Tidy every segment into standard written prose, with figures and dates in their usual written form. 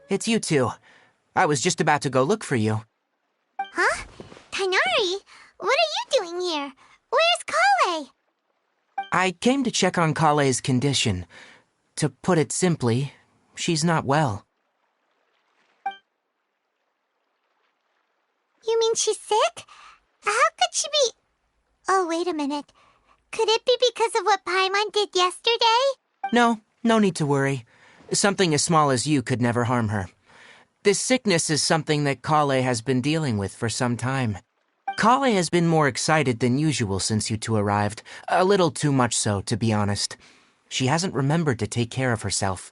it's you two. I was just about to go look for you. Huh? Tighnari? What are you doing here? Where's Kale? I came to check on Kale's condition. To put it simply, she's not well. You mean she's sick? How could she be... Oh, wait a minute. Could it be because of what Paimon did yesterday? No need to worry. Something as small as you could never harm her. This sickness is something that Kale has been dealing with for some time. Kale has been more excited than usual since you two arrived. A little too much so, to be honest. She hasn't remembered to take care of herself.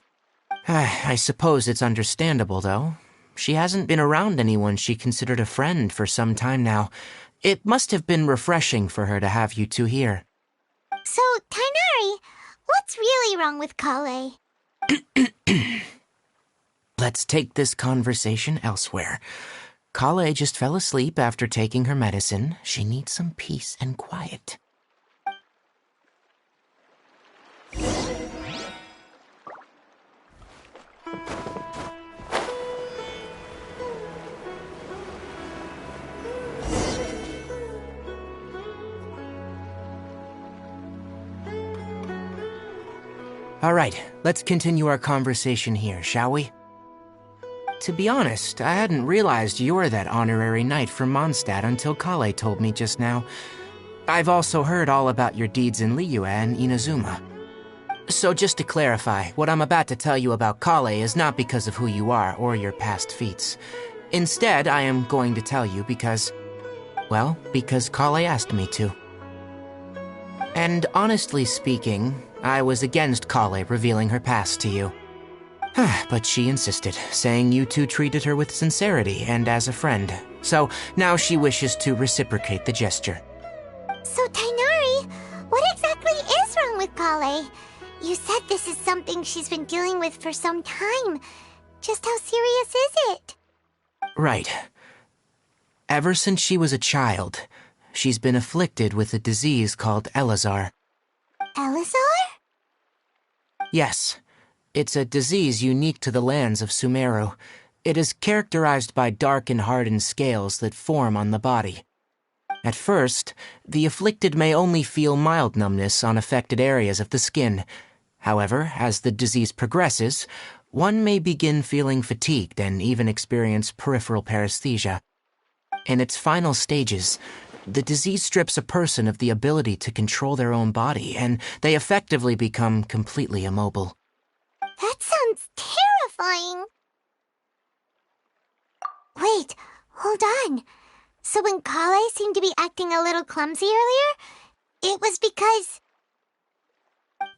I suppose it's understandable, though. She hasn't been around anyone she considered a friend for some time now. It must have been refreshing for her to have you two here. So, Tighnari, what's really wrong with Kale? Let's take this conversation elsewhere. Kale just fell asleep after taking her medicine. She needs some peace and quiet. All right, let's continue our conversation here, shall we? To be honest, I hadn't realized you're that honorary knight from Mondstadt until Kale told me just now. I've also heard all about your deeds in Liyue and Inazuma. So just to clarify, what I'm about to tell you about Kale is not because of who you are or your past feats. Instead, I am going to tell you because Kale asked me to. And honestly speaking, I was against Kale revealing her past to you. But she insisted, saying you two treated her with sincerity and as a friend. So now she wishes to reciprocate the gesture. So, Tighnari, what exactly is wrong with Kale? You said this is something she's been dealing with for some time. Just how serious is it? Right. Ever since she was a child, she's been afflicted with a disease called Elazar. Elazar? Yes. It's a disease unique to the lands of Sumeru. It is characterized by dark and hardened scales that form on the body. At first, the afflicted may only feel mild numbness on affected areas of the skin. However, as the disease progresses, one may begin feeling fatigued and even experience peripheral paresthesia. In its final stages, the disease strips a person of the ability to control their own body, and they effectively become completely immobile. That sounds terrifying. Wait, hold on. So when Kale seemed to be acting a little clumsy earlier, it was because...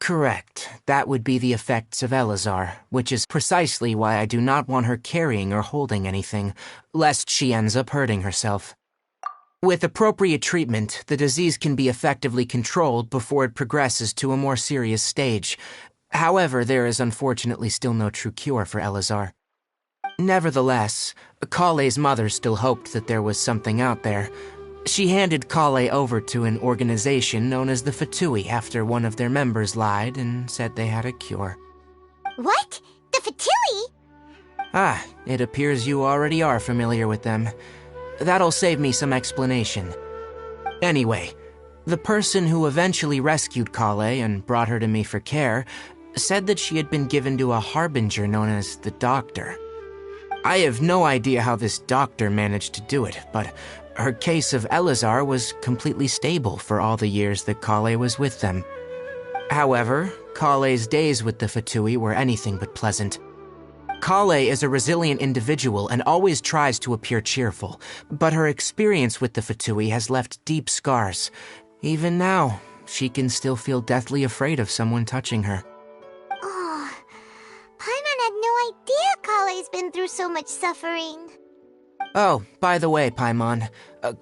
Correct. That would be the effects of Elazar, which is precisely why I do not want her carrying or holding anything, lest she ends up hurting herself. With appropriate treatment, the disease can be effectively controlled before it progresses to a more serious stage. However, there is unfortunately still no true cure for Elazar. Nevertheless, Kale's mother still hoped that there was something out there. She handed Kale over to an organization known as the Fatui after one of their members lied and said they had a cure. What? The Fatui? It appears you already are familiar with them. That'll save me some explanation. Anyway, the person who eventually rescued Kale and brought her to me for care said that she had been given to a harbinger known as the Doctor. I have no idea how this doctor managed to do it, but her case of Elazar was completely stable for all the years that Kale was with them. However, Kale's days with the Fatui were anything but pleasant. Kale is a resilient individual and always tries to appear cheerful, but her experience with the Fatui has left deep scars. Even now, she can still feel deathly afraid of someone touching her. Oh, Paimon had no idea Kale's been through so much suffering. Oh, by the way, Paimon,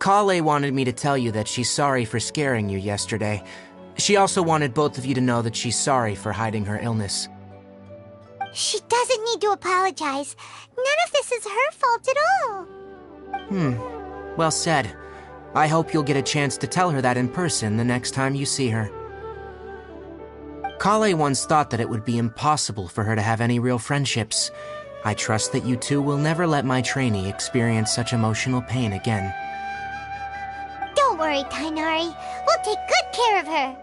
Kale wanted me to tell you that she's sorry for scaring you yesterday. She also wanted both of you to know that she's sorry for hiding her illness. She doesn't need to apologize. None of this is her fault at all. Well said. I hope you'll get a chance to tell her that in person the next time you see her. Kale once thought that it would be impossible for her to have any real friendships. I trust that you two will never let my trainee experience such emotional pain again. Don't worry, Tainari. We'll take good care of her.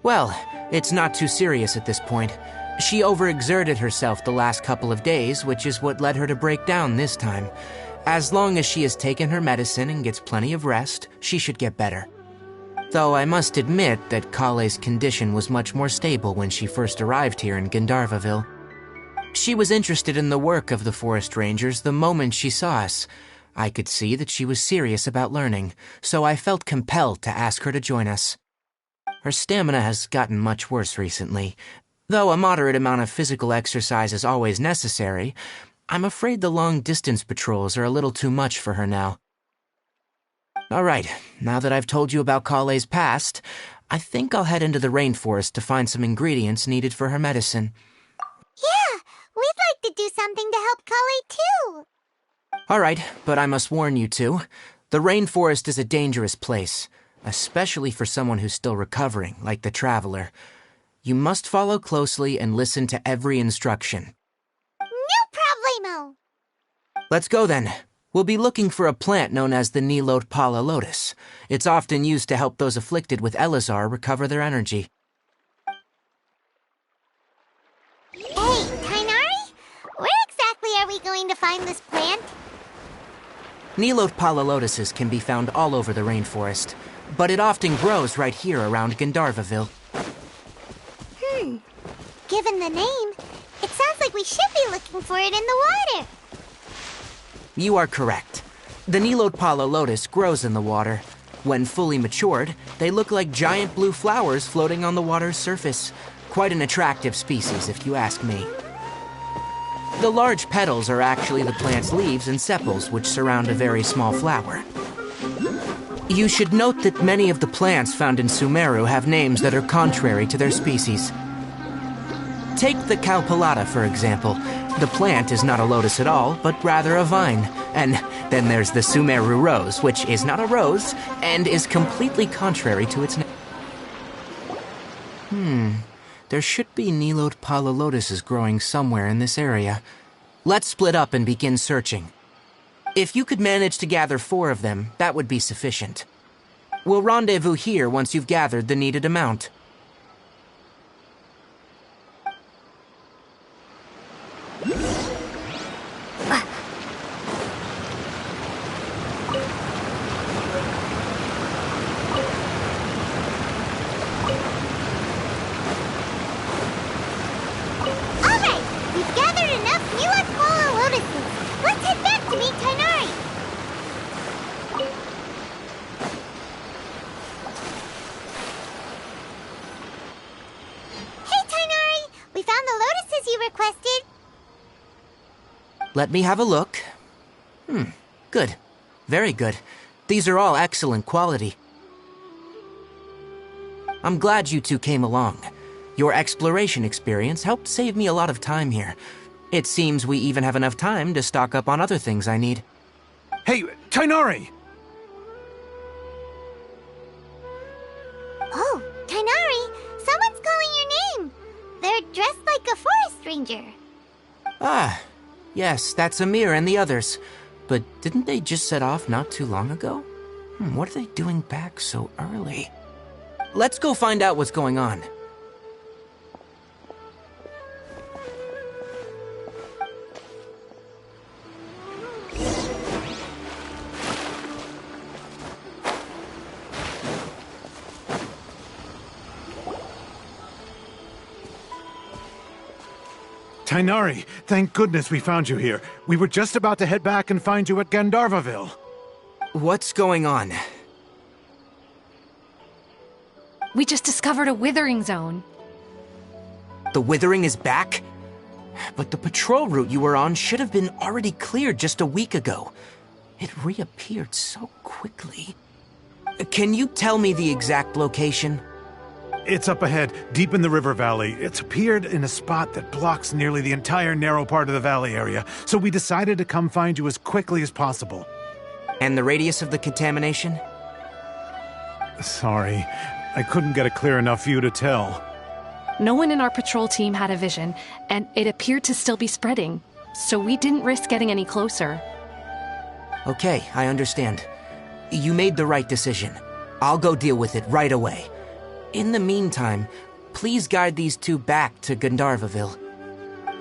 Well, it's not too serious at this point. She overexerted herself the last couple of days, which is what led her to break down this time. As long as she has taken her medicine and gets plenty of rest, she should get better. Though I must admit that Kale's condition was much more stable when she first arrived here in Gandharvaville. She was interested in the work of the forest rangers the moment she saw us. I could see that she was serious about learning, so I felt compelled to ask her to join us. Her stamina has gotten much worse recently. Though a moderate amount of physical exercise is always necessary, I'm afraid the long-distance patrols are a little too much for her now. All right, now that I've told you about Kale's past, I think I'll head into the rainforest to find some ingredients needed for her medicine. Yeah, we'd like to do something to help Kale too. All right, but I must warn you two, the rainforest is a dangerous place, especially for someone who's still recovering, like the traveler. You must follow closely and listen to every instruction. No problemo. Let's go then. We'll be looking for a plant known as the Nilotpala lotus. It's often used to help those afflicted with Elazar recover their energy. Hey, Tainari? Where exactly are we going to find this plant? Nilotpala lotuses can be found all over the rainforest, but it often grows right here around Gandharvaville. Given the name, it sounds like we should be looking for it in the water. You are correct. The Nilotpala lotus grows in the water. When fully matured, they look like giant blue flowers floating on the water's surface. Quite an attractive species, if you ask me. The large petals are actually the plant's leaves and sepals, which surround a very small flower. You should note that many of the plants found in Sumeru have names that are contrary to their species. Take the Calpulata, for example. The plant is not a lotus at all, but rather a vine. And then there's the Sumeru rose, which is not a rose, and is completely contrary to its name. There should be Nilotpala lotuses growing somewhere in this area. Let's split up and begin searching. If you could manage to gather 4 of them, that would be sufficient. We'll rendezvous here once you've gathered the needed amount. Let me have a look. Good. Very good. These are all excellent quality. I'm glad you two came along. Your exploration experience helped save me a lot of time here. It seems we even have enough time to stock up on other things I need. Hey, Tainari! Oh, Tainari, someone's calling your name. They're dressed like a forest ranger. Ah, yes, that's Amir and the others. But didn't they just set off not too long ago? What are they doing back so early? Let's go find out what's going on. Tainari, thank goodness we found you here. We were just about to head back and find you at Gandharvaville. What's going on? We just discovered a withering zone. The withering is back? But the patrol route you were on should have been already cleared just a week ago. It reappeared so quickly. Can you tell me the exact location? It's up ahead, deep in the river valley. It's appeared in a spot that blocks nearly the entire narrow part of the valley area, so we decided to come find you as quickly as possible. And the radius of the contamination? Sorry, I couldn't get a clear enough view to tell. No one in our patrol team had a vision, and it appeared to still be spreading, so we didn't risk getting any closer. Okay, I understand. You made the right decision. I'll go deal with it right away. In the meantime, please guide these two back to Gandharvaville.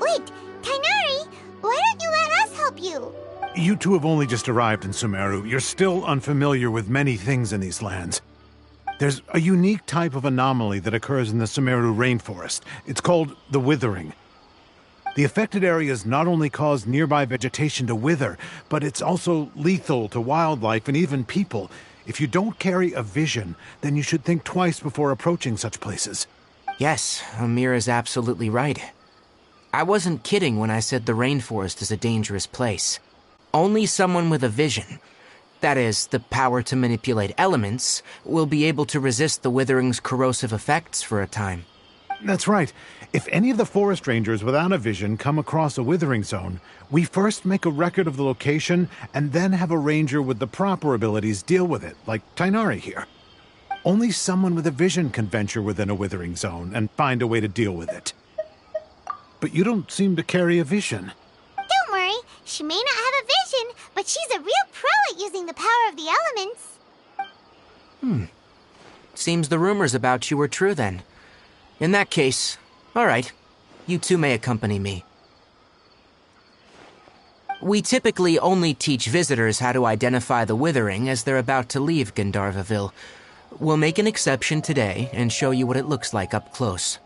Wait, Kainari, why don't you let us help you? You two have only just arrived in Sumeru. You're still unfamiliar with many things in these lands. There's a unique type of anomaly that occurs in the Sumeru rainforest. It's called the withering. The affected areas not only cause nearby vegetation to wither, but it's also lethal to wildlife and even people. If you don't carry a vision, then you should think twice before approaching such places. Yes, Amir is absolutely right. I wasn't kidding when I said the rainforest is a dangerous place. Only someone with a vision, that is, the power to manipulate elements, will be able to resist the withering's corrosive effects for a time. That's right. If any of the forest rangers without a vision come across a withering zone, we first make a record of the location and then have a ranger with the proper abilities deal with it, like Tainari here. Only someone with a vision can venture within a withering zone and find a way to deal with it. But you don't seem to carry a vision. Don't worry, she may not have a vision, but she's a real pro at using the power of the elements. Seems the rumors about you were true then. In that case, all right, you two may accompany me. We typically only teach visitors how to identify the withering as they're about to leave Gandharvaville. We'll make an exception today and show you what it looks like up close.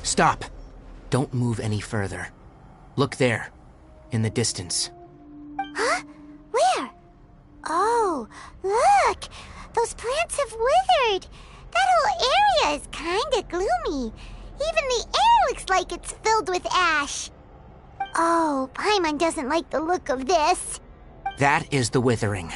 Stop. Don't move any further. Look there, in the distance. Huh? Where? Oh, look! Those plants have withered! That whole area is kinda gloomy. Even the air looks like it's filled with ash. Oh, Paimon doesn't like the look of this. That is the withering.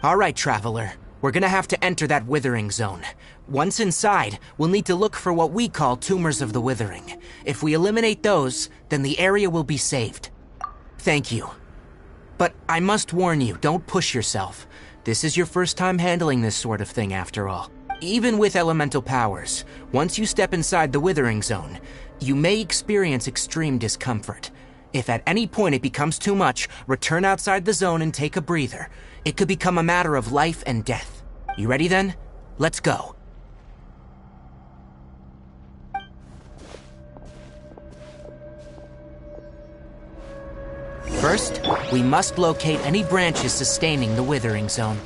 All right, traveler. We're gonna have to enter that withering zone. Once inside, we'll need to look for what we call tumors of the withering. If we eliminate those, then the area will be saved. Thank you. But I must warn you, don't push yourself. This is your first time handling this sort of thing, after all. Even with elemental powers, once you step inside the withering zone, you may experience extreme discomfort. If at any point it becomes too much, return outside the zone and take a breather. It could become a matter of life and death. You ready then? Let's go. First, we must locate any branches sustaining the withering zone.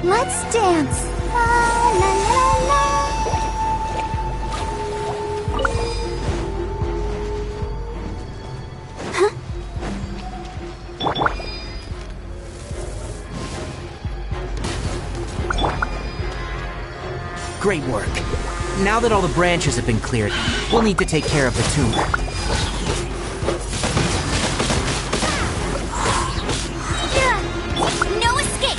Let's dance. La la la la. Great work. Now that all the branches have been cleared, we'll need to take care of the tumor. No escape.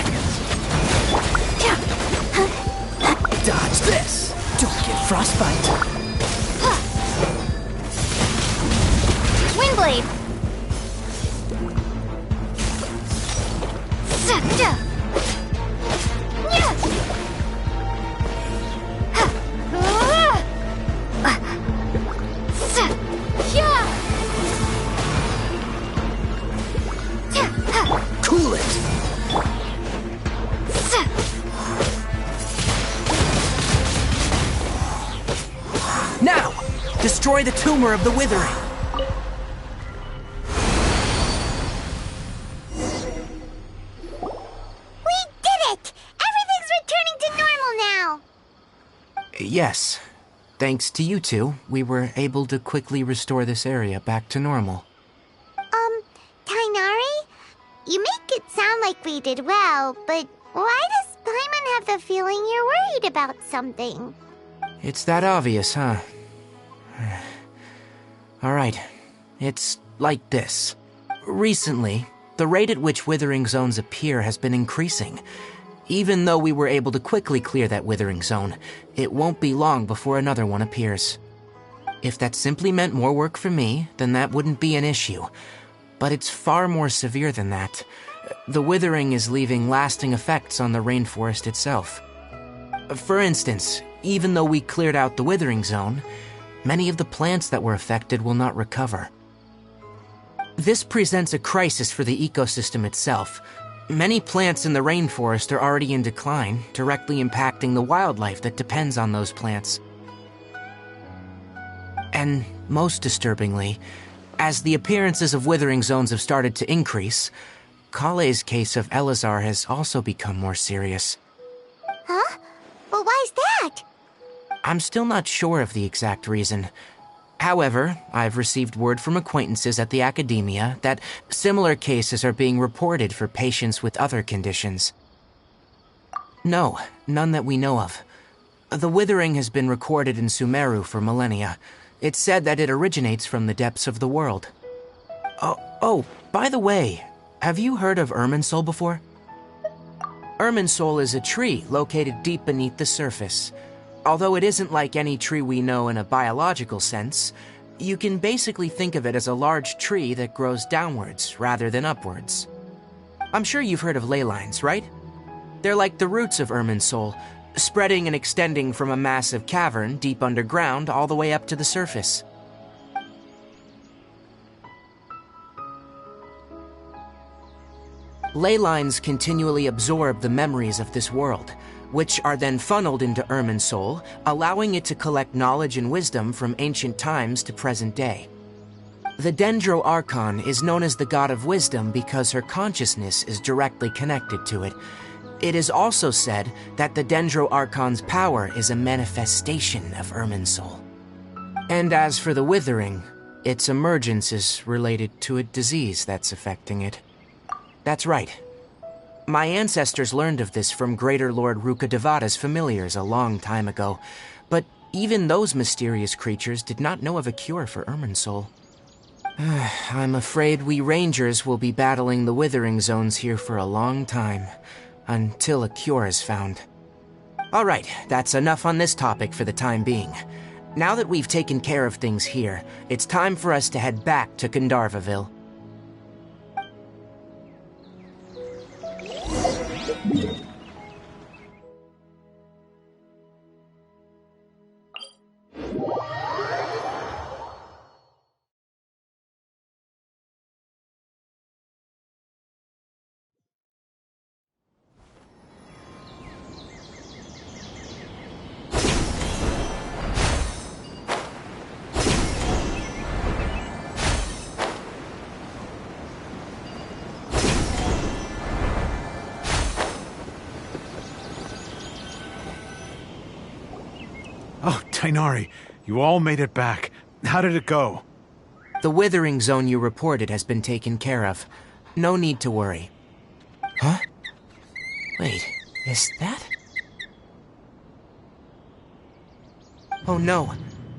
Dodge this. Don't get frostbite. Windblade. Destroy the tumor of the withering. We did it! Everything's returning to normal now! Yes. Thanks to you two, we were able to quickly restore this area back to normal. Tainari? You make it sound like we did well, but why does Paimon have the feeling you're worried about something? It's that obvious, huh? Alright, it's like this. Recently, the rate at which withering zones appear has been increasing. Even though we were able to quickly clear that withering zone, it won't be long before another one appears. If that simply meant more work for me, then that wouldn't be an issue. But it's far more severe than that. The withering is leaving lasting effects on the rainforest itself. For instance, even though we cleared out the withering zone, many of the plants that were affected will not recover. This presents a crisis for the ecosystem itself. Many plants in the rainforest are already in decline, directly impacting the wildlife that depends on those plants. And most disturbingly, as the appearances of withering zones have started to increase, Kale's case of Elazar has also become more serious. Huh? But why's that? I'm still not sure of the exact reason. However, I've received word from acquaintances at the academia that similar cases are being reported for patients with other conditions. No, none that we know of. The withering has been recorded in Sumeru for millennia. It's said that it originates from the depths of the world. Oh, by the way, have you heard of Irminsul before? Irminsul is a tree located deep beneath the surface. Although it isn't like any tree we know in a biological sense, you can basically think of it as a large tree that grows downwards rather than upwards. I'm sure you've heard of ley lines, right? They're like the roots of Irminsul, spreading and extending from a massive cavern deep underground all the way up to the surface. Ley lines continually absorb the memories of this world, which are then funneled into Irminsul, allowing it to collect knowledge and wisdom from ancient times to present day. The Dendro Archon is known as the God of Wisdom because her consciousness is directly connected to it. It is also said that the Dendro Archon's power is a manifestation of Irminsul. And as for the Withering, its emergence is related to a disease that's affecting it. That's right. My ancestors learned of this from Greater Lord Rukkhadevata's familiars a long time ago, but even those mysterious creatures did not know of a cure for Irminsul. I'm afraid we Rangers will be battling the Withering Zones here for a long time, until a cure is found. Alright, that's enough on this topic for the time being. Now that we've taken care of things here, it's time for us to head back to Gandharvaville. Oh, Tainari, you all made it back. How did it go? The Withering Zone you reported has been taken care of. No need to worry. Huh? Wait, is that? Oh no,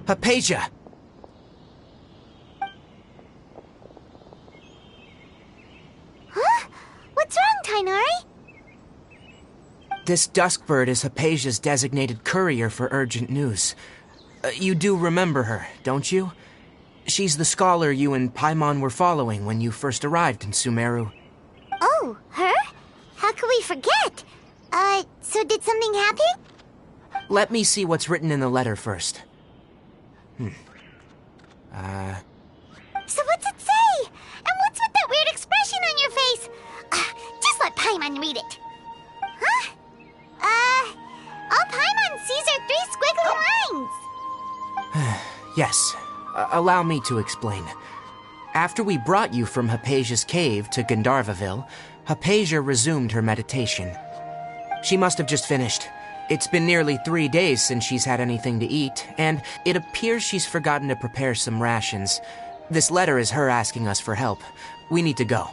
Hypatia! Huh? What's wrong, Tainari? This Duskbird is Hypatia's designated courier for urgent news. You do remember her, don't you? She's the scholar you and Paimon were following when you first arrived in Sumeru. Oh, her? How could we forget? So did something happen? Let me see what's written in the letter first. So what's it say? And what's with that weird expression on your face? Just let Paimon read it. Huh? All Paimon sees are 3 squiggly lines. Yes, Allow me to explain. After we brought you from Hypatia's cave to Gandharvaville, Hypatia resumed her meditation. She must have just finished. It's been nearly 3 days since she's had anything to eat, and it appears she's forgotten to prepare some rations. This letter is her asking us for help. We need to go.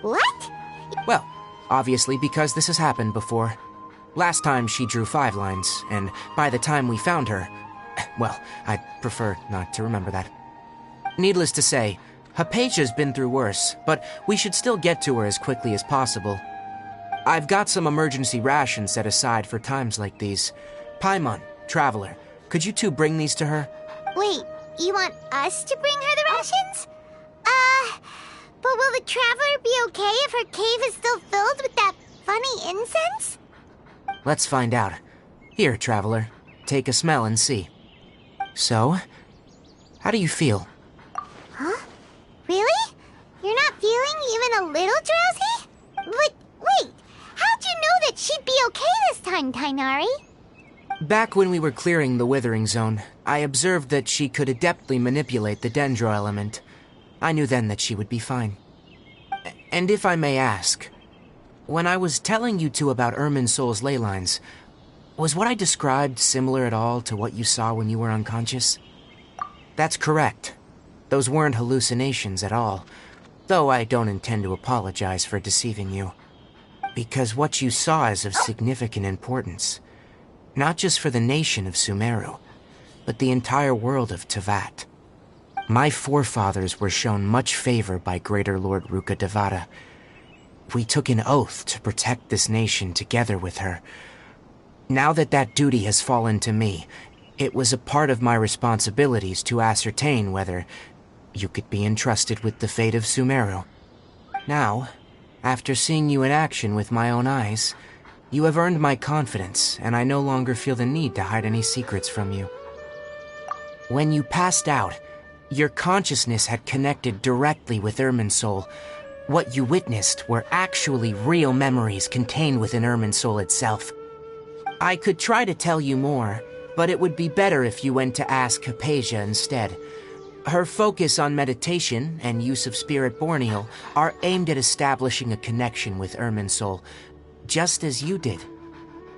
What? Well, obviously because this has happened before. Last time she drew 5 lines, and by the time we found her... Well, I'd prefer not to remember that. Needless to say, Hypatia's been through worse, but we should still get to her as quickly as possible. I've got some emergency rations set aside for times like these. Paimon, Traveler, could you two bring these to her? Wait, you want us to bring her the rations? But will the Traveler be okay if her cave is still filled with that funny incense? Let's find out. Here, Traveler, take a smell and see. So, how do you feel? Huh? Really? You're not feeling even a little drowsy? But wait, how'd you know that she'd be okay this time, Tainari? Back when we were clearing the Withering Zone, I observed that she could adeptly manipulate the Dendro element. I knew then that she would be fine. And if I may ask, when I was telling you two about Irminsul's ley lines, was what I described similar at all to what you saw when you were unconscious? That's correct. Those weren't hallucinations at all, though I don't intend to apologize for deceiving you. Because what you saw is of significant importance. Not just for the nation of Sumeru, but the entire world of Teyvat. My forefathers were shown much favor by Greater Lord Ruka Devata. We took an oath to protect this nation together with her. Now that that duty has fallen to me, it was a part of my responsibilities to ascertain whether you could be entrusted with the fate of Sumeru. Now, after seeing you in action with my own eyes, you have earned my confidence, and I no longer feel the need to hide any secrets from you. When you passed out, your consciousness had connected directly with Irminsul. What you witnessed were actually real memories contained within Irminsul itself. I could try to tell you more, but it would be better if you went to ask Hypatia instead. Her focus on meditation and use of Spirit Borneal are aimed at establishing a connection with Irminsul, just as you did.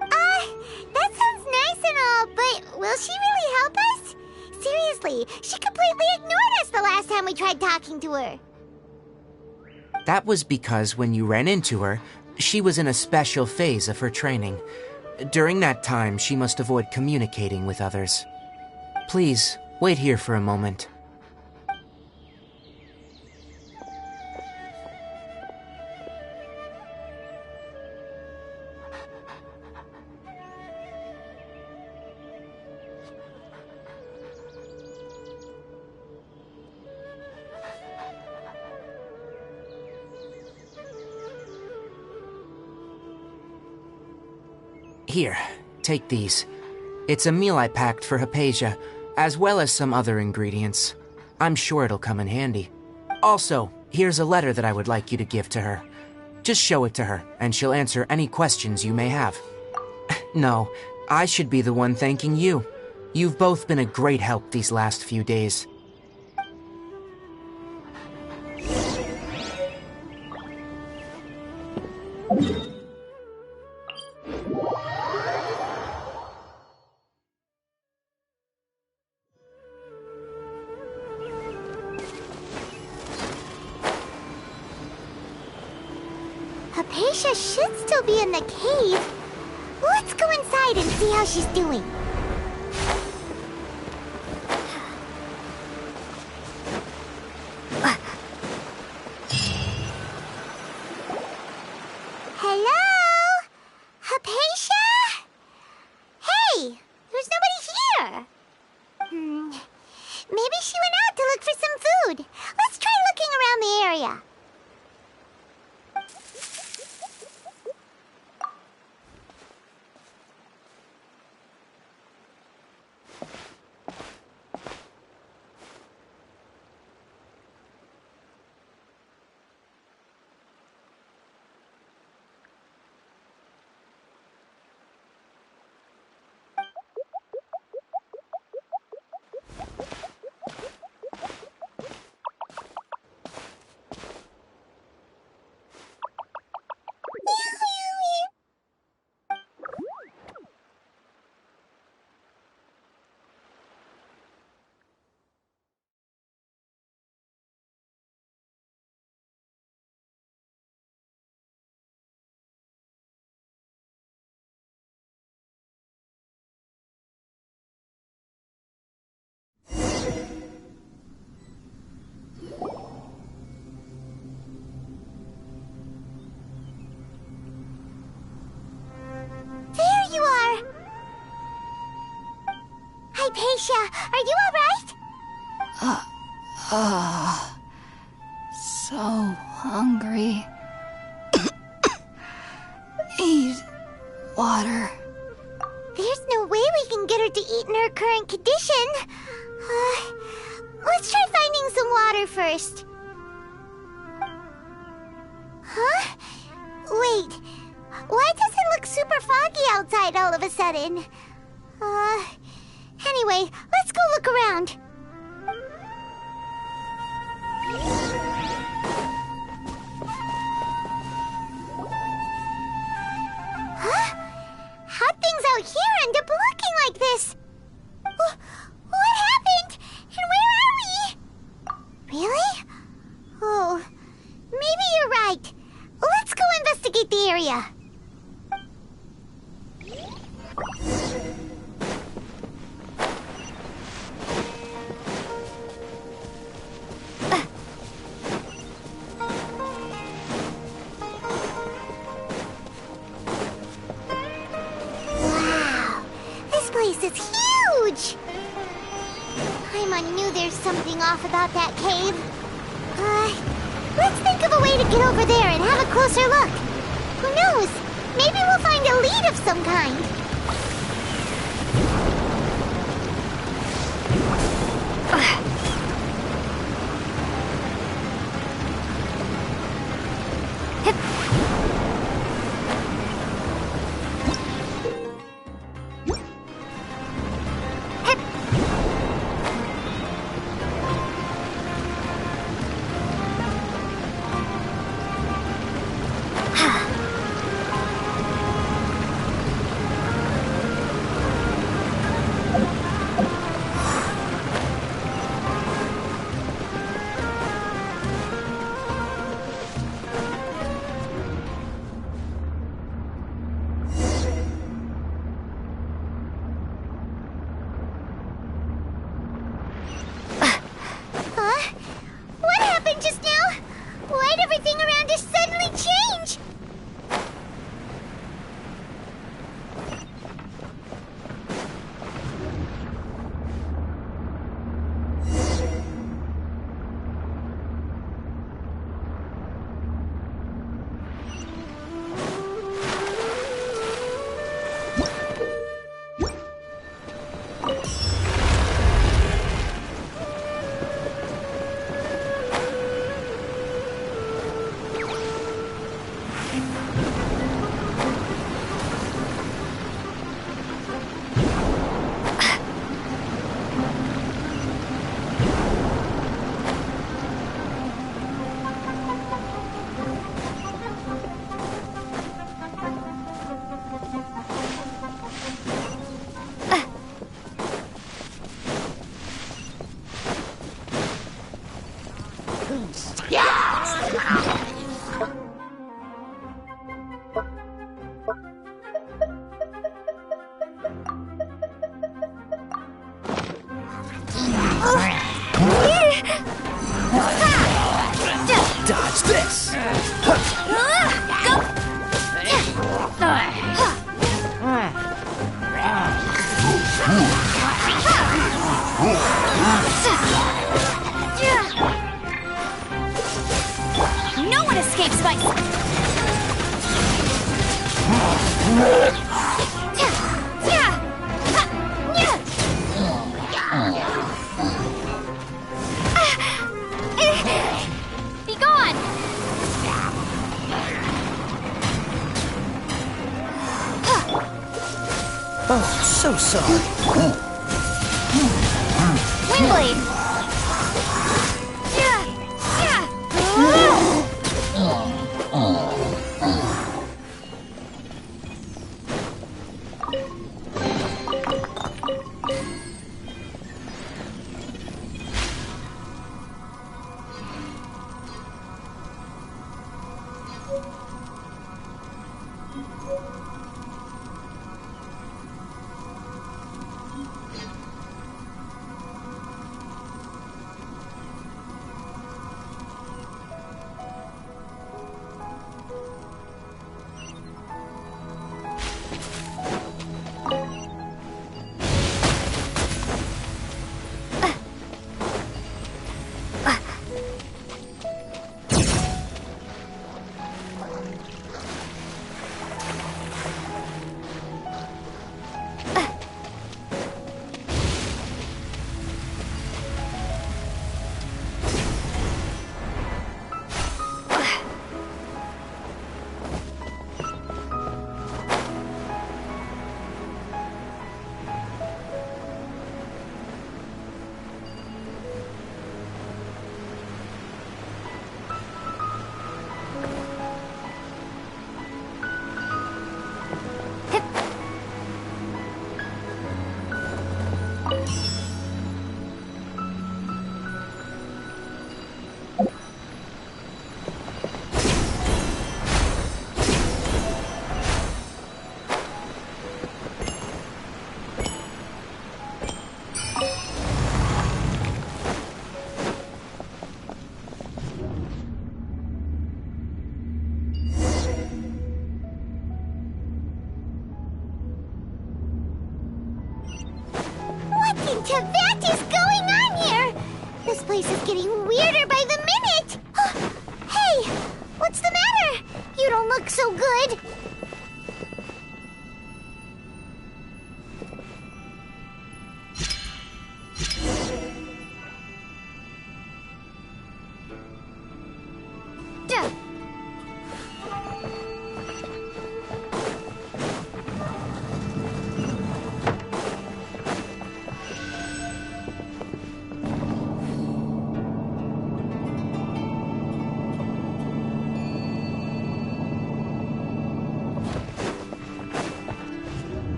That sounds nice and all, but will she really help us? Seriously, she completely ignored us the last time we tried talking to her. That was because when you ran into her, she was in a special phase of her training. During that time, she must avoid communicating with others. Please, wait here for a moment. Here, take these. It's a meal I packed for Hypatia, as well as some other ingredients. I'm sure it'll come in handy. Also, here's a letter that I would like you to give to her. Just show it to her, and she'll answer any questions you may have. No, I should be the one thanking you. You've both been a great help these last few days. Hypatia should still be in the cave. Let's go inside and see how she's doing. Hello? Hypatia? Hey, there's nobody here. Maybe she went out to look for some food. Let's try looking around the area. Alicia, are you alright? So hungry. Need water. There's no way we can get her to eat in her current condition. Let's try finding some water first. Huh? Wait. Why does it look super foggy outside all of a sudden? Anyway, let's go look around. Huh? How'd things out here end up looking like this? What happened? And where are we? Really? Oh, maybe you're right. Let's go investigate the area. Wow, this place is huge! Paimon knew there's something off about that cave. Let's think of a way to get over there and have a closer look. Who knows? Maybe we'll find a lead of some kind. What happened just now? Why'd everything around us suddenly change? Dodge this! No one escapes my... Be gone! Oh, so sorry. Windblade! What is going on here? This place is getting weirder by the minute. Hey, what's the matter? You don't look so good. Duh.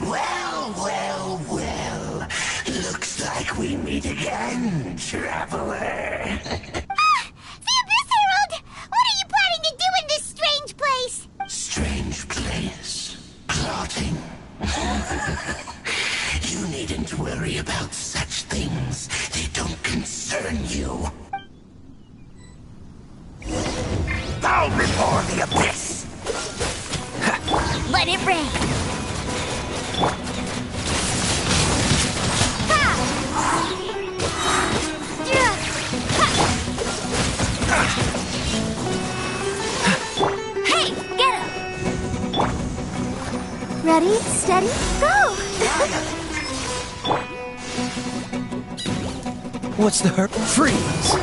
Well. Looks like we meet again, traveler. The Abyss Herald! What are you planning to do in this strange place? Strange place. Plotting. You needn't worry about such things. They don't concern you. Bow before the Abyss! Let it rain. Hey, get him! Ready, steady, go! What's the hurt? Freeze!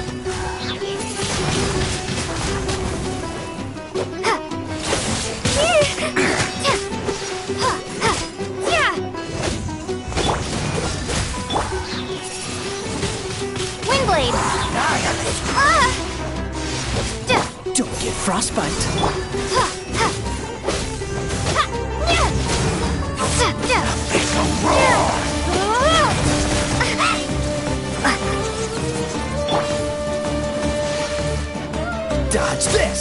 Windblade! Don't get frostbite. Dodge this!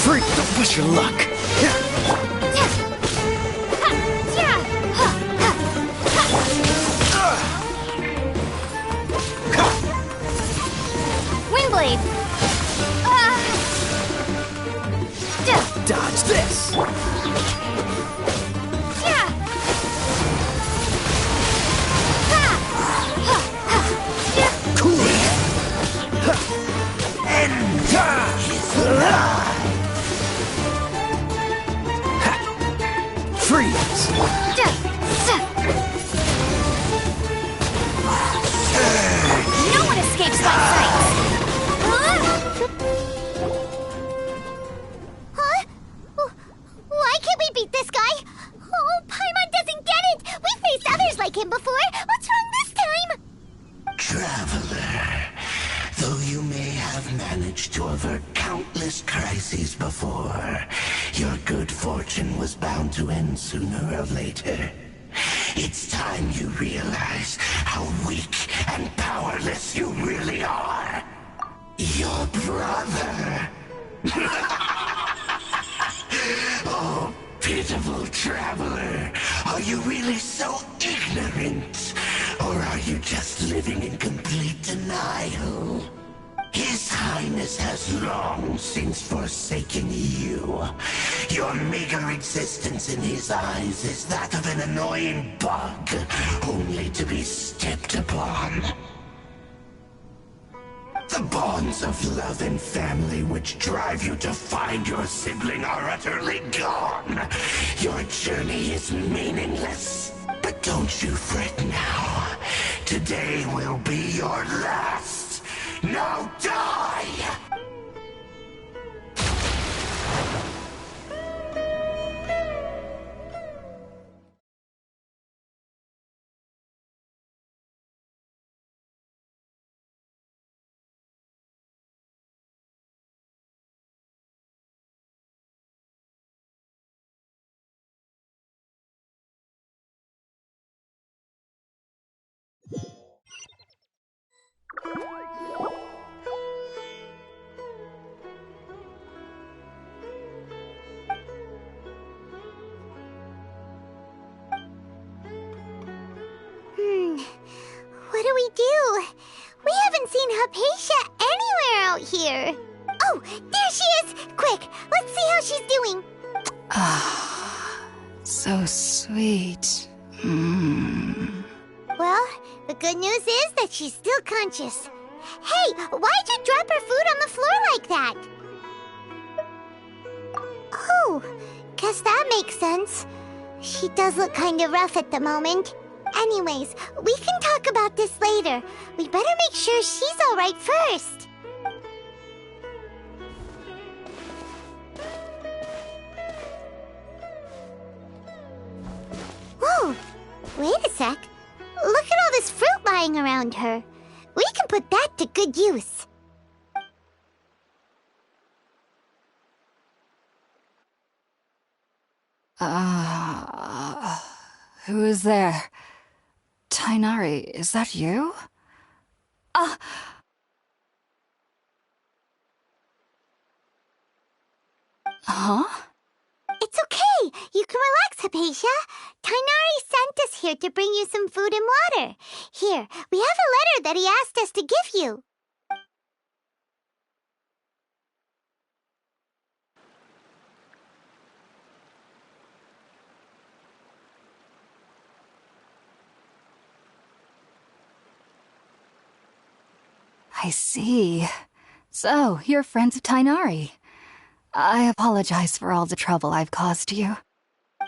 Free! Don't push your luck. Windblade! Dodge this! Cool it! Freeze! No one escapes my sight! Huh? Why can't we beat this guy? Oh, Paimon doesn't get it! We've faced others like him before! What's wrong this time? Traveler, though you may have managed to avert countless crises before, your good fortune was bound to end sooner or later. It's time you realize how weak and powerless you really are. Your brother. Oh, pitiful traveler. Are you really so ignorant? Or are you just living in complete denial? His Highness has long since forsaken you. Your meager existence in his eyes is that of an annoying bug, only to be stepped upon. The bonds of love and family which drive you to find your sibling are utterly gone. Your journey is meaningless. But don't you fret now. Today will be your last. Now die! What do we do? We haven't seen Hypatia anywhere out here. Oh, there she is! Quick, let's see how she's doing. So sweet. Well, the good news is that she's still conscious. Hey, why'd you drop her food on the floor like that? Oh, guess that makes sense. She does look kind of rough at the moment. Anyways, we can talk about this later. We better make sure she's alright first. Whoa, wait a sec. Look at all this fruit lying around her. We can put that to good use. Who is there? Tainari, is that you? Huh? It's okay. You can relax, Hypatia. Tainari sent us here to bring you some food and water. Here, we have a letter that he asked us to give you. I see. So, you're friends of Tainari. I apologize for all the trouble I've caused you.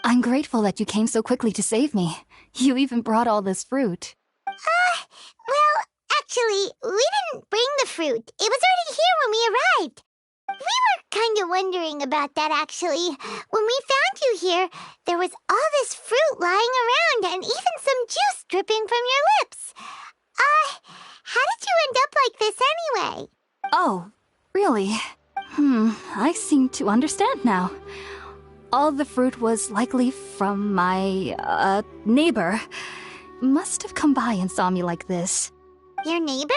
I'm grateful that you came so quickly to save me. You even brought all this fruit. Well, actually, we didn't bring the fruit. It was already here when we arrived. We were kind of wondering about that, actually. When we found you here, there was all this fruit lying around and even some juice dripping from your lips. How did you end up like this anyway? Oh, really? I seem to understand now. All the fruit was likely from my, neighbor. Must have come by and saw me like this. Your neighbor?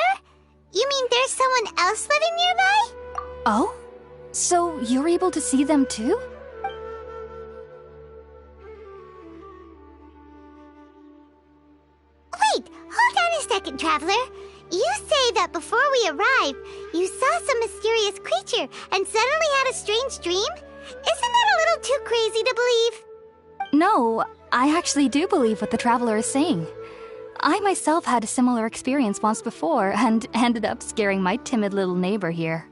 You mean there's someone else living nearby? Oh? So you're able to see them too? Wait, hold on a second, Traveler. You say that before we arrived, you saw some mysterious creature and suddenly had a strange dream? Isn't that a little too crazy to believe? No, I actually do believe what the traveler is saying. I myself had a similar experience once before and ended up scaring my timid little neighbor here.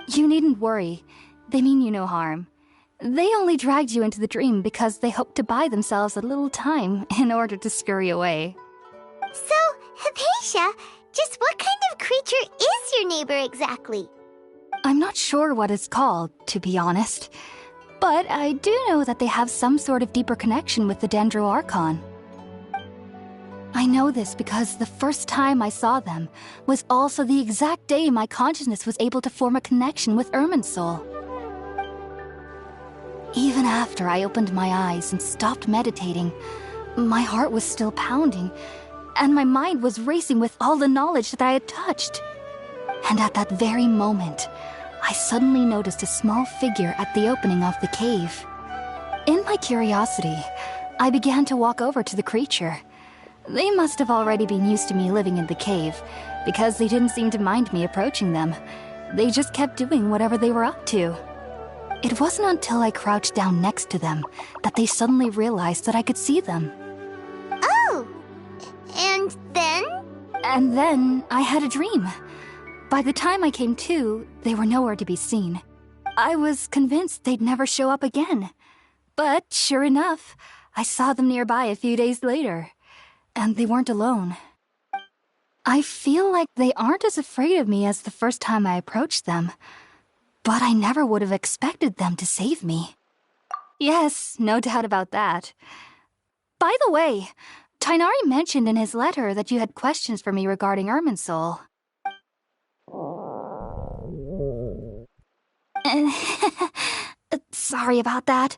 You needn't worry. They mean you no harm. They only dragged you into the dream because they hoped to buy themselves a little time in order to scurry away. So, Hypatia, just what kind of creature is your neighbor exactly? I'm not sure what it's called, to be honest. But I do know that they have some sort of deeper connection with the Dendro Archon. I know this because the first time I saw them was also the exact day my consciousness was able to form a connection with Irminsul. Even after I opened my eyes and stopped meditating, my heart was still pounding, and my mind was racing with all the knowledge that I had touched. And at that very moment, I suddenly noticed a small figure at the opening of the cave. In my curiosity, I began to walk over to the creature. They must have already been used to me living in the cave, because they didn't seem to mind me approaching them. They just kept doing whatever they were up to. It wasn't until I crouched down next to them that they suddenly realized that I could see them. Oh! And then? And then I had a dream. By the time I came to, they were nowhere to be seen. I was convinced they'd never show up again. But sure enough, I saw them nearby a few days later. And they weren't alone. I feel like they aren't as afraid of me as the first time I approached them. But I never would have expected them to save me. Yes, no doubt about that. By the way, Tainari mentioned in his letter that you had questions for me regarding Irminsul. Sorry about that.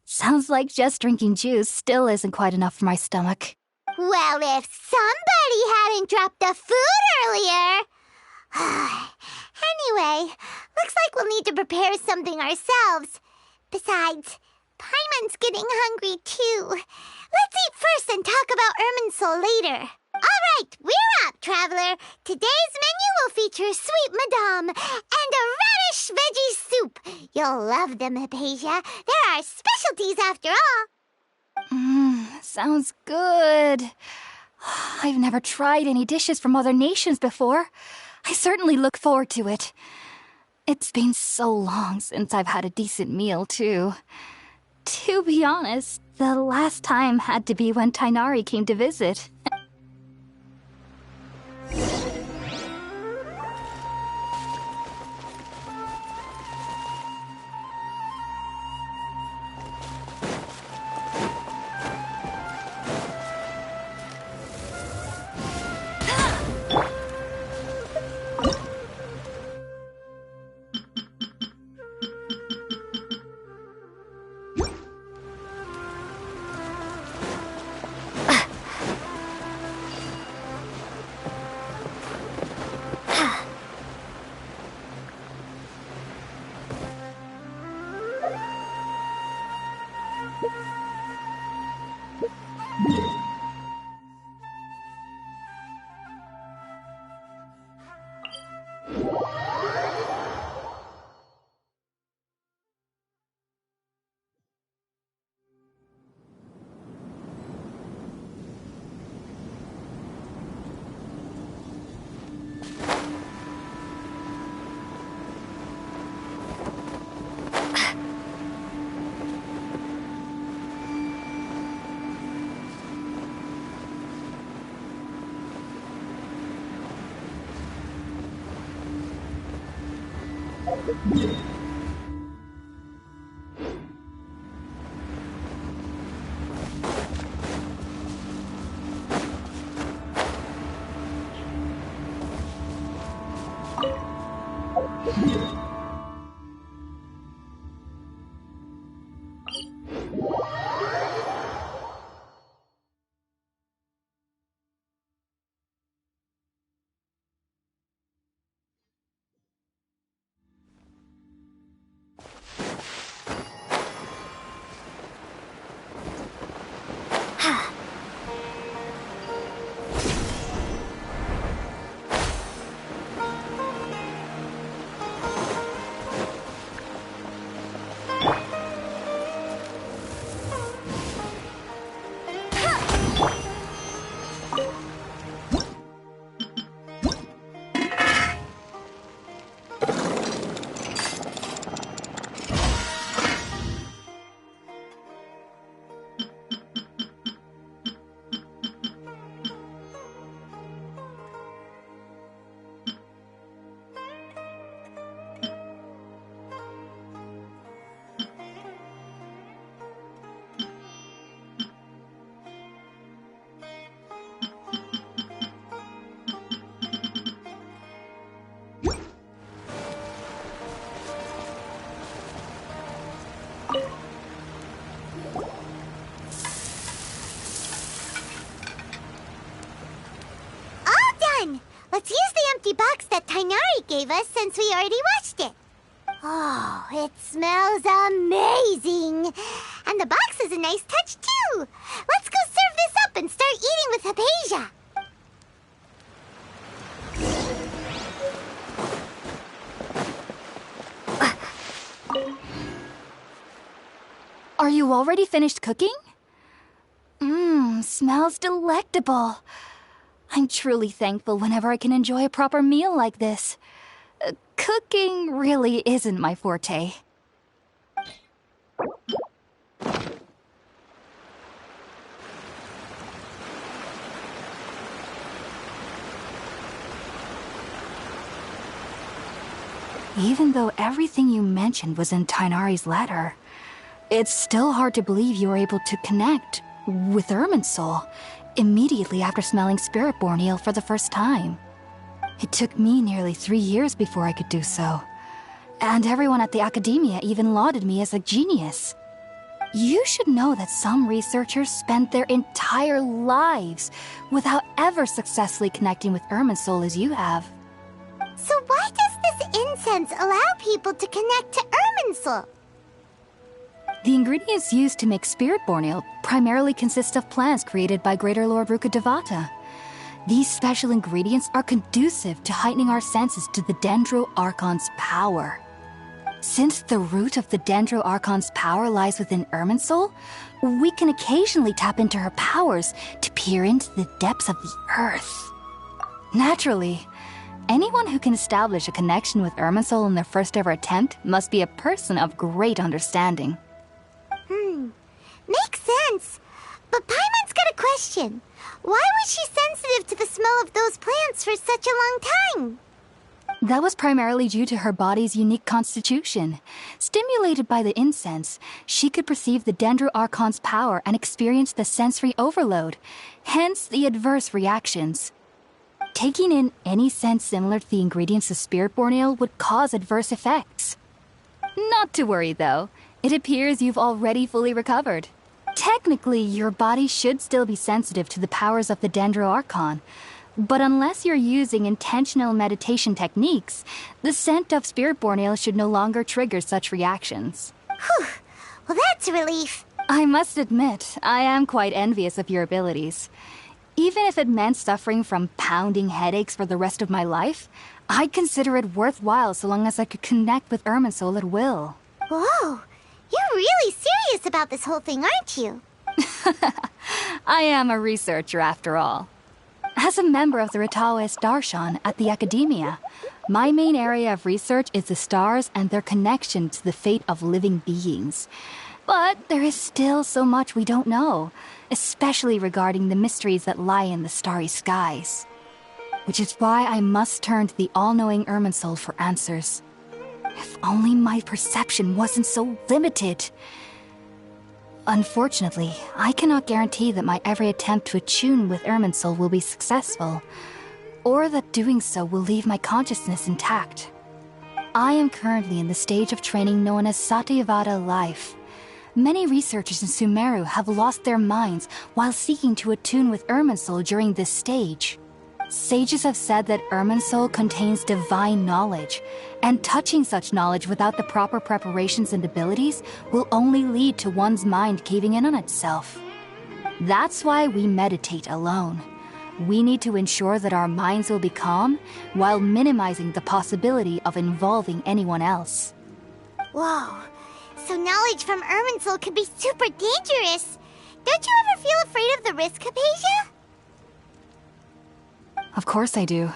Sounds like just drinking juice still isn't quite enough for my stomach. Well, if somebody hadn't dropped the food earlier... Anyway, looks like we'll need to prepare something ourselves. Besides, Paimon's getting hungry too. Let's eat first and talk about Irminsul later. All right, we're up, traveler. Today's menu will feature sweet madame and a radish veggie soup. You'll love them, Hypatia. They're our specialties after all. Sounds good. I've never tried any dishes from other nations before. I certainly look forward to it. It's been so long since I've had a decent meal, too. To be honest, the last time had to be when Tainari came to visit. Let's use the empty box that Tainari gave us since we already washed it. Oh, it smells amazing. And the box is a nice touch, too. Let's go serve this up and start eating with Hypatia. Are you already finished cooking? Smells delectable. I'm truly thankful whenever I can enjoy a proper meal like this. Cooking really isn't my forte. Even though everything you mentioned was in Tainari's letter, it's still hard to believe you were able to connect with Irminsul immediately after smelling Spiritborn eel for the first time. It took me nearly 3 years before I could do so, and everyone at the Academia even lauded me as a genius. You should know that some researchers spend their entire lives without ever successfully connecting with Irminsul as you have. So why does this incense allow people to connect to Irminsul? The ingredients used to make Spiritborn Ale primarily consist of plants created by Greater Lord Rukkhadevata. These special ingredients are conducive to heightening our senses to the Dendro Archon's power. Since the root of the Dendro Archon's power lies within Irminsul, we can occasionally tap into her powers to peer into the depths of the earth. Naturally, anyone who can establish a connection with Irminsul in their first ever attempt must be a person of great understanding. Makes sense. But Paimon's got a question. Why was she sensitive to the smell of those plants for such a long time? That was primarily due to her body's unique constitution. Stimulated by the incense, she could perceive the Dendro Archon's power and experience the sensory overload, hence the adverse reactions. Taking in any scent similar to the ingredients of Spiritborn Ale would cause adverse effects. Not to worry, though. It appears you've already fully recovered. Technically, your body should still be sensitive to the powers of the Dendro Archon, but unless you're using intentional meditation techniques, the scent of Spiritborn Ale should no longer trigger such reactions. Whew. Well, that's a relief. I must admit, I am quite envious of your abilities. Even if it meant suffering from pounding headaches for the rest of my life, I'd consider it worthwhile so long as I could connect with Irminsul at will. Whoa. You're really serious about this whole thing, aren't you? I am a researcher after all. As a member of the Ritaoes Darshan at the Academia, my main area of research is the stars and their connection to the fate of living beings. But there is still so much we don't know, especially regarding the mysteries that lie in the starry skies. Which is why I must turn to the all-knowing Irminsul for answers. If only my perception wasn't so limited. Unfortunately, I cannot guarantee that my every attempt to attune with Irminsul will be successful, or that doing so will leave my consciousness intact. I am currently in the stage of training known as Satyavada life. Many researchers in Sumeru have lost their minds while seeking to attune with Irminsul during this stage. Sages have said that Irminsul contains divine knowledge, and touching such knowledge without the proper preparations and abilities will only lead to one's mind caving in on itself. That's why we meditate alone. We need to ensure that our minds will be calm while minimizing the possibility of involving anyone else. Whoa. So knowledge from Irminsul could be super dangerous. Don't you ever feel afraid of the risk, Hypatia? Of course I do.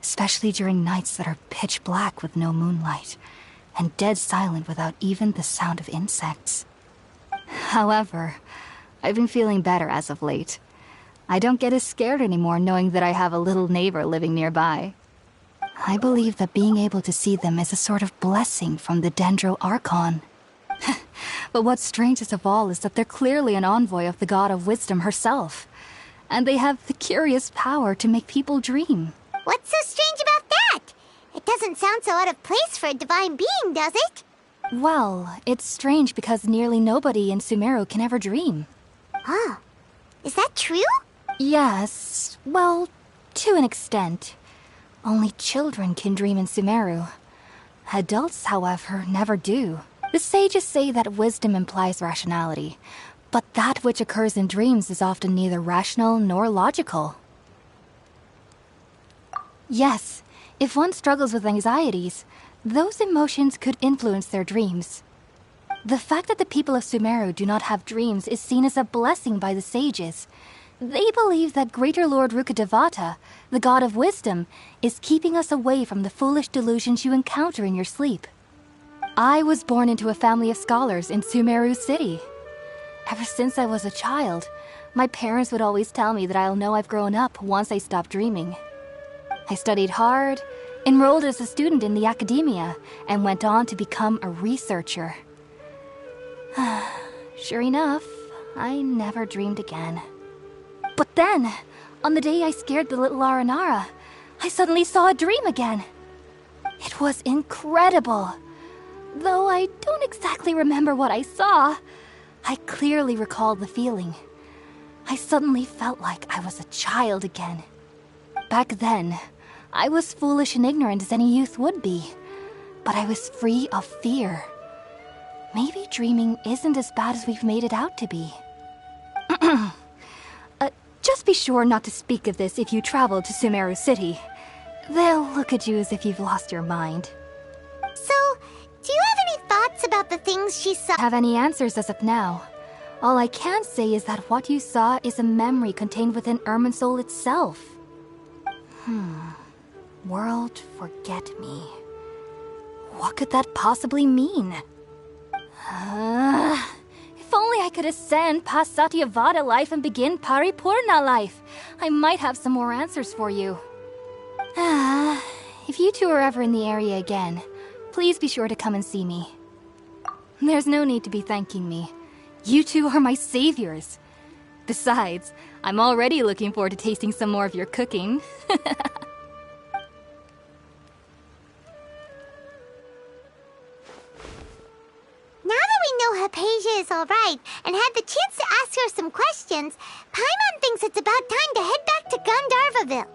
Especially during nights that are pitch black with no moonlight, and dead silent without even the sound of insects. However, I've been feeling better as of late. I don't get as scared anymore knowing that I have a little neighbor living nearby. I believe that being able to see them is a sort of blessing from the Dendro Archon. But what's strangest of all is that they're clearly an envoy of the God of Wisdom herself. And they have the curious power to make people dream. What's so strange about that? It doesn't sound so out of place for a divine being, does it? Well, it's strange because nearly nobody in Sumeru can ever dream. Huh. Is that true? Yes, well, to an extent. Only children can dream in Sumeru. Adults, however, never do. The sages say that wisdom implies rationality, but that which occurs in dreams is often neither rational nor logical. Yes, if one struggles with anxieties, those emotions could influence their dreams. The fact that the people of Sumeru do not have dreams is seen as a blessing by the sages. They believe that Greater Lord Rukkhadevata, the God of Wisdom, is keeping us away from the foolish delusions you encounter in your sleep. I was born into a family of scholars in Sumeru City. Ever since I was a child, my parents would always tell me that I'll know I've grown up once I stop dreaming. I studied hard, enrolled as a student in the Academia, and went on to become a researcher. Sure enough, I never dreamed again. But then, on the day I scared the little Aranara, I suddenly saw a dream again. It was incredible. Though I don't exactly remember what I saw, I clearly recalled the feeling. I suddenly felt like I was a child again. Back then, I was foolish and ignorant as any youth would be, but I was free of fear. Maybe dreaming isn't as bad as we've made it out to be. Just be sure not to speak of this if you travel to Sumeru City. They'll look at you as if you've lost your mind. So, do you have any thoughts about the things she saw? Have any answers as of now. All I can say is that what you saw is a memory contained within Irminsul itself. World forget me. What could that possibly mean? If only I could ascend past Satyavada life and begin Paripurna life. I might have some more answers for you. If you two are ever in the area again, please be sure to come and see me. There's no need to be thanking me. You two are my saviors. Besides, I'm already looking forward to tasting some more of your cooking. Now that we know Hypatia is alright and had the chance to ask her some questions, Paimon thinks it's about time to head back to Gandharvaville.